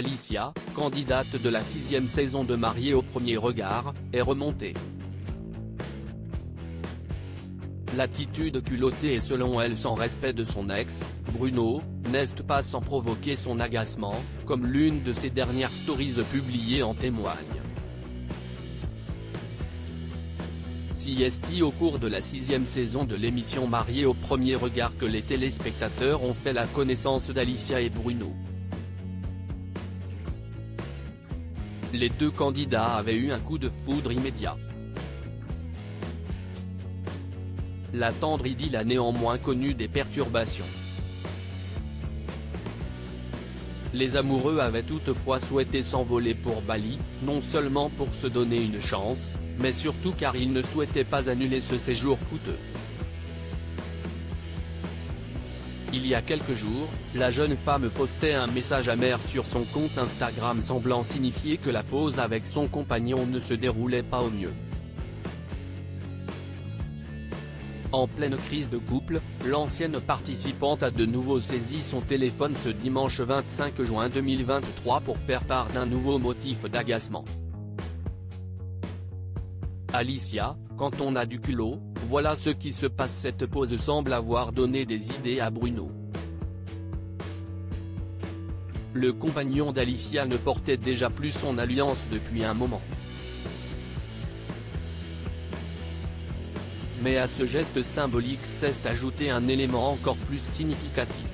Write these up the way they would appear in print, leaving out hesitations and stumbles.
Alicia, candidate de la 6e saison de Mariés au premier regard, est remontée. L'attitude culottée et selon elle sans respect de son ex, Bruno, n'est pas sans provoquer son agacement, comme l'une de ses dernières stories publiées en témoigne. Si est au cours de la 6e saison de l'émission Mariés au premier regard que les téléspectateurs ont fait la connaissance d'Alicia et Bruno. Les deux candidats avaient eu un coup de foudre immédiat. La tendre idylle a néanmoins connu des perturbations. Les amoureux avaient toutefois souhaité s'envoler pour Bali, non seulement pour se donner une chance, mais surtout car ils ne souhaitaient pas annuler ce séjour coûteux. Il y a quelques jours, la jeune femme postait un message amer sur son compte Instagram semblant signifier que la pause avec son compagnon ne se déroulait pas au mieux. En pleine crise de couple, l'ancienne participante a de nouveau saisi son téléphone ce dimanche 25 juin 2023 pour faire part d'un nouveau motif d'agacement. Alicia, quand on a du culot, voilà ce qui se passe. Cette pause semble avoir donné des idées à Bruno. Le compagnon d'Alicia ne portait déjà plus son alliance depuis un moment. Mais à ce geste symbolique s'est ajouté un élément encore plus significatif.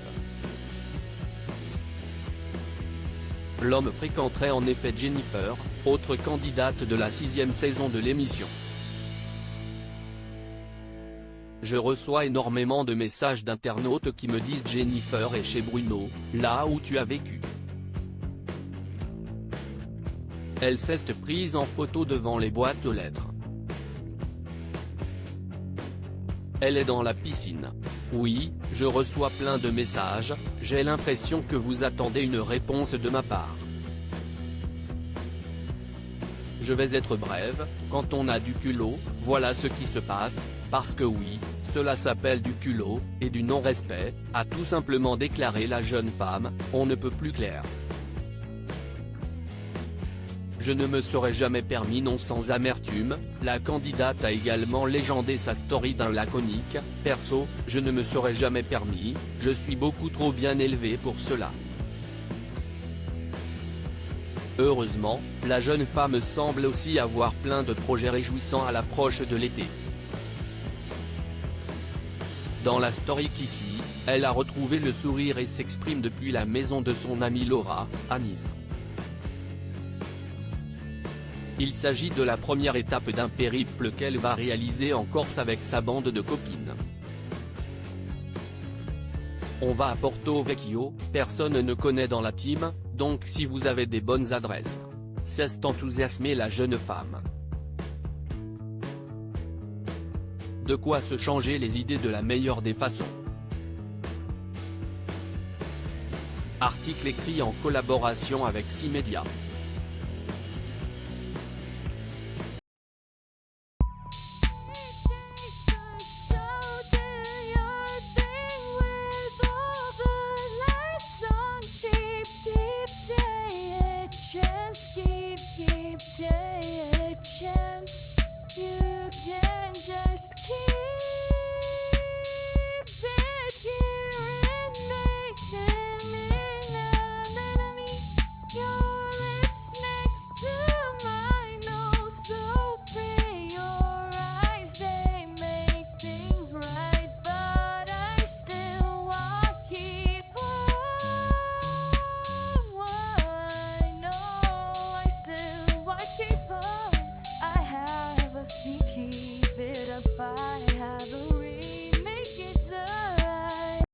L'homme fréquenterait en effet Jennifer, autre candidate de la 6e saison de l'émission. Je reçois énormément de messages d'internautes qui me disent Jennifer est chez Bruno, là où tu as vécu. Elle s'est prise en photo devant les boîtes aux lettres. Elle est dans la piscine. Oui, je reçois plein de messages, j'ai l'impression que vous attendez une réponse de ma part. Je vais être brève, quand on a du culot, voilà ce qui se passe, parce que oui, cela s'appelle du culot, et du non-respect, a tout simplement déclaré la jeune femme, on ne peut plus clair. Je ne me serais jamais permis non sans amertume, la candidate a également légendé sa story d'un laconique, perso, je ne me serais jamais permis, je suis beaucoup trop bien élevé pour cela. Heureusement, la jeune femme semble aussi avoir plein de projets réjouissants à l'approche de l'été. Dans la story qui suit, elle a retrouvé le sourire et s'exprime depuis la maison de son amie Laura, à Nice. Il s'agit de la première étape d'un périple qu'elle va réaliser en Corse avec sa bande de copines. On va à Porto Vecchio, personne ne connaît dans la team, donc si vous avez des bonnes adresses. C'est enthousiasmé la jeune femme. De quoi se changer les idées de la meilleure des façons. Article écrit en collaboration avec 6 médias.